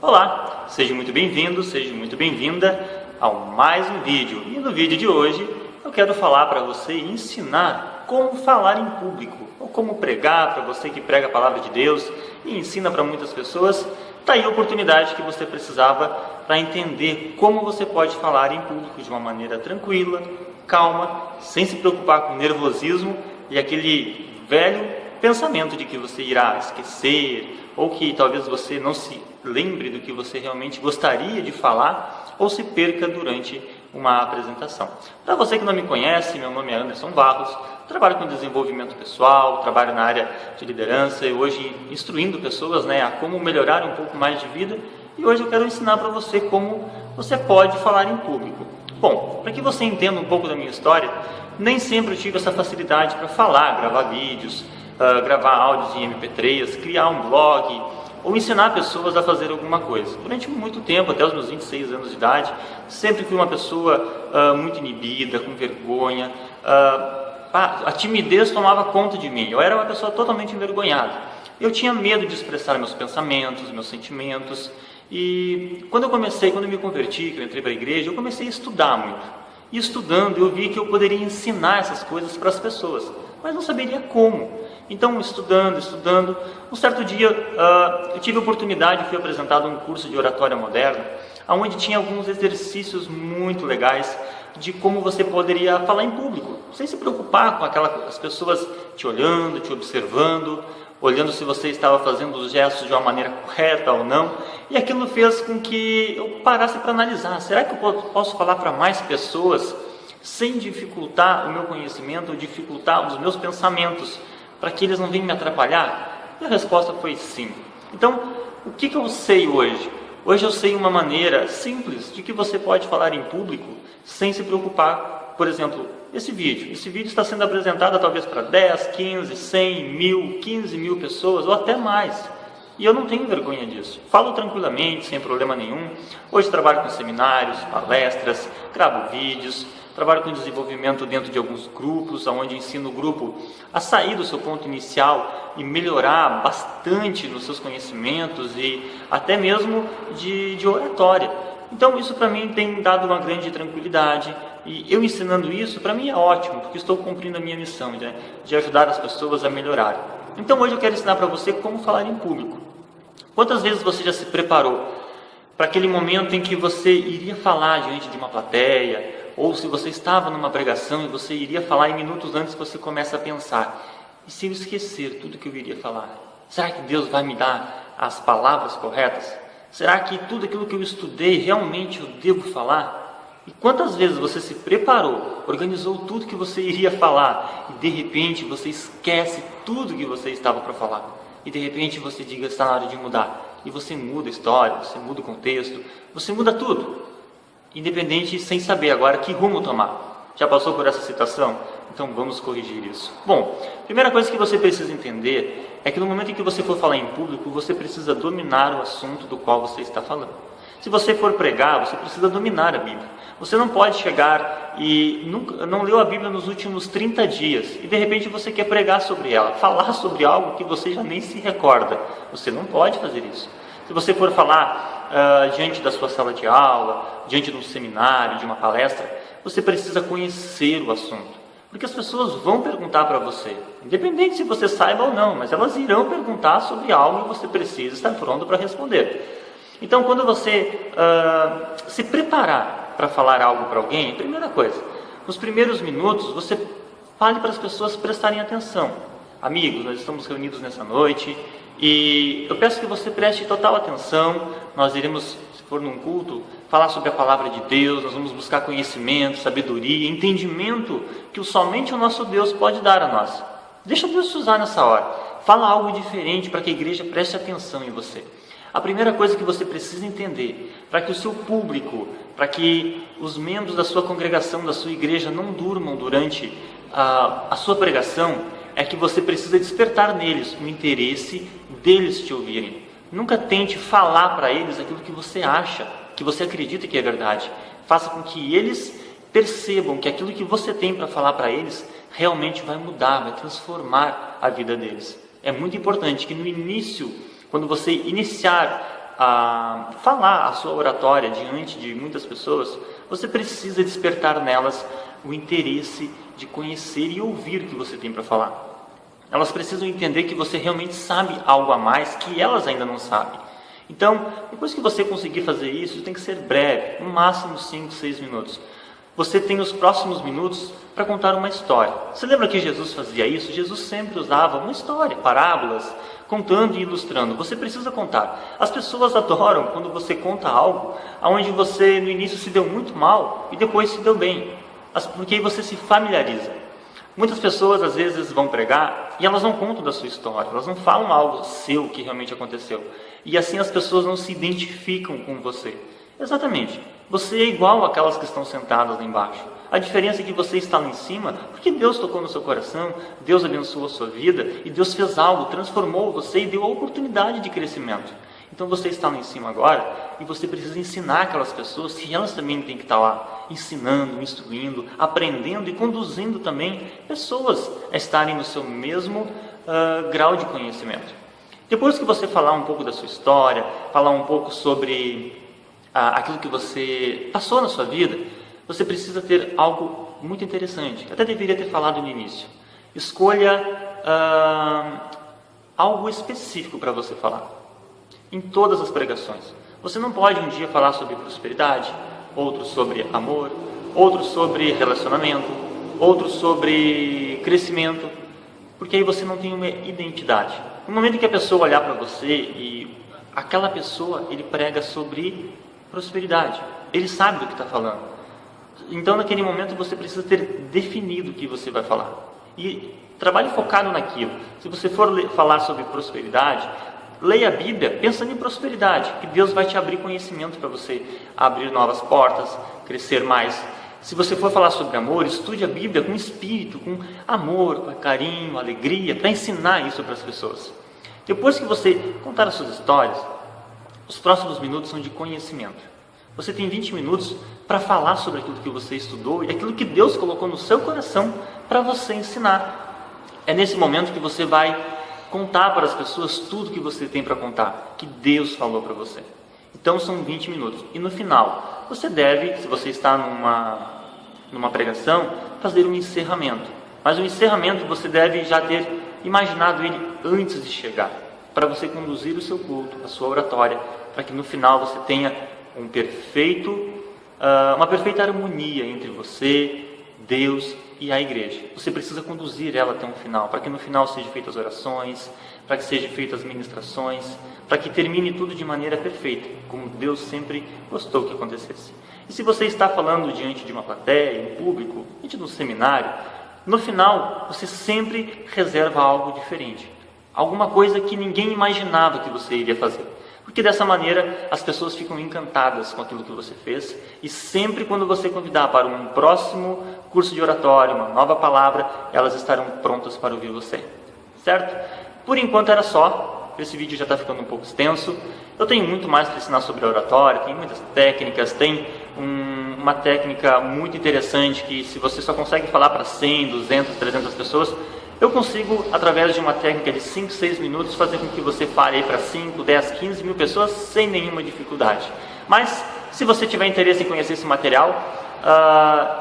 Olá, seja muito bem-vindo, seja muito bem-vinda a mais um vídeo. E no vídeo de hoje eu quero falar para você e ensinar como falar em público, ou como pregar, para você que prega a palavra de Deus e ensina para muitas pessoas. Está aí a oportunidade que você precisava para entender como você pode falar em público de uma maneira tranquila, calma, sem se preocupar com nervosismo e aquele velho pensamento de que você irá esquecer, ou que talvez você não se lembre do que você realmente gostaria de falar, ou se perca durante uma apresentação. Para você que não me conhece, meu nome é Anderson Barros, trabalho com desenvolvimento pessoal, trabalho na área de liderança e hoje instruindo pessoas a como melhorar um pouco mais de vida, e hoje eu quero ensinar para você como você pode falar em público. Bom, para que você entenda um pouco da minha história, nem sempre eu tive essa facilidade para falar, gravar vídeos, gravar áudios em MP3, criar um blog ou ensinar pessoas a fazer alguma coisa. Durante muito tempo, até os meus 26 anos de idade, sempre fui uma pessoa muito inibida, com vergonha, a timidez tomava conta de mim, eu era uma pessoa totalmente envergonhada. Eu tinha medo de expressar meus pensamentos, meus sentimentos, e quando eu me converti, que eu entrei para a igreja, eu comecei a estudar muito. E estudando, eu vi que eu poderia ensinar essas coisas para as pessoas, mas não saberia como. Então, estudando, um certo dia eu tive a oportunidade, fui apresentado um curso de oratória moderna, onde tinha alguns exercícios muito legais de como você poderia falar em público, sem se preocupar com as pessoas te olhando, te observando, olhando se você estava fazendo os gestos de uma maneira correta ou não. E aquilo fez com que eu parasse para analisar, será que eu posso falar para mais pessoas sem dificultar o meu conhecimento, ou dificultar os meus pensamentos, para que eles não venham me atrapalhar? E a resposta foi sim. Então, o que eu sei hoje? Hoje eu sei uma maneira simples de que você pode falar em público sem se preocupar. Por exemplo, esse vídeo está sendo apresentado talvez para 10, 15, 100, 1000, 15 mil pessoas ou até mais. E eu não tenho vergonha disso. Falo tranquilamente, sem problema nenhum. Hoje trabalho com seminários, palestras, gravo vídeos, trabalho com desenvolvimento dentro de alguns grupos, onde ensino o grupo a sair do seu ponto inicial e melhorar bastante nos seus conhecimentos e até mesmo de oratória. Então isso para mim tem dado uma grande tranquilidade, e eu ensinando isso para mim é ótimo, porque estou cumprindo a minha missão de ajudar as pessoas a melhorarem. Então hoje eu quero ensinar para você como falar em público. Quantas vezes você já se preparou para aquele momento em que você iria falar diante de uma plateia, ou se você estava numa pregação e você iria falar, e minutos antes você começa a pensar: e se eu esquecer tudo que eu iria falar? Será que Deus vai me dar as palavras corretas? Será que tudo aquilo que eu estudei realmente eu devo falar? E quantas vezes você se preparou, organizou tudo que você iria falar, e de repente você esquece tudo que você estava para falar, e de repente você diga: está na hora de mudar, e você muda a história, você muda o contexto, você muda tudo, independente, sem saber agora que rumo tomar. Já passou por essa situação? Então vamos corrigir isso. Bom, primeira coisa que você precisa entender é que no momento em que você for falar em público, você precisa dominar o assunto do qual você está falando. Se você for pregar, você precisa dominar a Bíblia. Você não pode chegar e não leu a Bíblia nos últimos 30 dias e de repente você quer pregar sobre ela, falar sobre algo que você já nem se recorda. Você não pode fazer isso. Se você for falar diante da sua sala de aula, diante de um seminário, de uma palestra, você precisa conhecer o assunto, porque as pessoas vão perguntar para você, independente se você saiba ou não, mas elas irão perguntar sobre algo e você precisa estar pronto para responder. Então, quando você se preparar para falar algo para alguém, primeira coisa, nos primeiros minutos, você fale para as pessoas prestarem atenção. Amigos, nós estamos reunidos nessa noite e eu peço que você preste total atenção. Nós iremos, se for num culto, falar sobre a palavra de Deus. Nós vamos buscar conhecimento, sabedoria, entendimento que somente o nosso Deus pode dar a nós. Deixa Deus te usar nessa hora. Fala algo diferente para que a igreja preste atenção em você. A primeira coisa que você precisa entender, para que o seu público, para que os membros da sua congregação, da sua igreja não durmam durante a sua pregação, é que você precisa despertar neles o interesse deles te ouvirem. Nunca tente falar para eles aquilo que você acha, que você acredita que é verdade. Faça com que eles percebam que aquilo que você tem para falar para eles realmente vai mudar, vai transformar a vida deles. É muito importante que no início, quando você iniciar a falar a sua oratória diante de muitas pessoas, você precisa despertar nelas o interesse de conhecer e ouvir o que você tem para falar. Elas precisam entender que você realmente sabe algo a mais que elas ainda não sabem. Então, depois que você conseguir fazer isso tem que ser breve, no máximo 5, 6 minutos. Você tem os próximos minutos para contar uma história. Você lembra que Jesus fazia isso? Jesus sempre usava uma história, parábolas, contando e ilustrando. Você precisa contar. As pessoas adoram quando você conta algo onde você no início se deu muito mal e depois se deu bem, porque aí você se familiariza. Muitas pessoas às vezes vão pregar e elas não contam da sua história, elas não falam algo seu que realmente aconteceu. E assim as pessoas não se identificam com você. Exatamente. Você é igual àquelas que estão sentadas lá embaixo. A diferença é que você está lá em cima porque Deus tocou no seu coração, Deus abençoou a sua vida e Deus fez algo, transformou você e deu a oportunidade de crescimento. Então você está lá em cima agora e você precisa ensinar aquelas pessoas que elas também têm que estar lá, ensinando, instruindo, aprendendo e conduzindo também pessoas a estarem no seu mesmo grau de conhecimento. Depois que você falar um pouco da sua história, falar um pouco sobre aquilo que você passou na sua vida, você precisa ter algo muito interessante, que até deveria ter falado no início. Escolha algo específico para você falar, em todas as pregações. Você não pode um dia falar sobre prosperidade, outro sobre amor, outro sobre relacionamento, outro sobre crescimento, porque aí você não tem uma identidade. No momento em que a pessoa olhar para você e aquela pessoa, ele prega sobre prosperidade, ele sabe do que está falando. Então naquele momento você precisa ter definido o que você vai falar e trabalhe focado naquilo. Se você for falar sobre prosperidade, leia a Bíblia pensando em prosperidade, que Deus vai te abrir conhecimento para você abrir novas portas, crescer mais. Se você for falar sobre amor, estude a Bíblia com espírito, com amor, com carinho, alegria, para ensinar isso para as pessoas. Depois que você contar as suas histórias, os próximos minutos são de conhecimento. Você tem 20 minutos para falar sobre aquilo que você estudou e aquilo que Deus colocou no seu coração para você ensinar. É nesse momento que você vai contar para as pessoas tudo que você tem para contar, que Deus falou para você. Então são 20 minutos. E no final, você deve, se você está numa pregação, fazer um encerramento. Mas o encerramento você deve já ter imaginado ele antes de chegar, para você conduzir o seu culto, a sua oratória, para que no final você tenha uma perfeita harmonia entre você, Deus e a igreja. Você precisa conduzir ela até um final, para que no final sejam feitas orações, para que sejam feitas ministrações, para que termine tudo de maneira perfeita, como Deus sempre gostou que acontecesse. E se você está falando diante de uma plateia, em público, diante de um seminário, no final você sempre reserva algo diferente, alguma coisa que ninguém imaginava que você iria fazer. Porque dessa maneira as pessoas ficam encantadas com aquilo que você fez e sempre quando você convidar para um próximo curso de oratório, uma nova palavra, elas estarão prontas para ouvir você, certo? Por enquanto era só, esse vídeo já está ficando um pouco extenso. Eu tenho muito mais para ensinar sobre a oratória, tem muitas técnicas, tem uma técnica muito interessante que se você só consegue falar para 100, 200, 300 pessoas, eu consigo, através de uma técnica de 5, 6 minutos, fazer com que você fale para 5, 10, 15 mil pessoas sem nenhuma dificuldade. Mas, se você tiver interesse em conhecer esse material,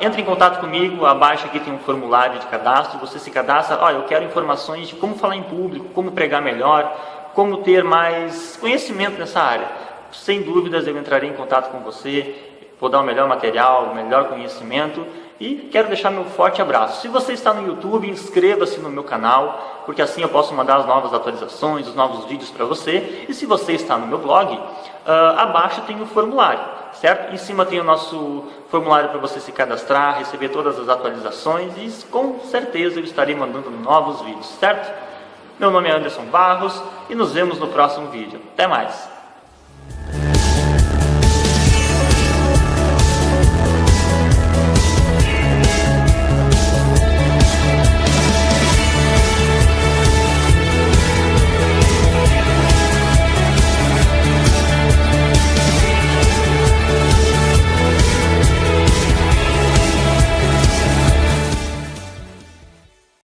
entre em contato comigo, abaixo aqui tem um formulário de cadastro, você se cadastra, eu quero informações de como falar em público, como pregar melhor, como ter mais conhecimento nessa área. Sem dúvidas eu entrarei em contato com você, vou dar o melhor material, o melhor conhecimento. E quero deixar meu forte abraço. Se você está no YouTube, inscreva-se no meu canal, porque assim eu posso mandar as novas atualizações, os novos vídeos para você. E se você está no meu blog, abaixo tem o formulário, certo? Em cima tem o nosso formulário para você se cadastrar, receber todas as atualizações e com certeza eu estarei mandando novos vídeos, certo? Meu nome é Anderson Barros e nos vemos no próximo vídeo. Até mais!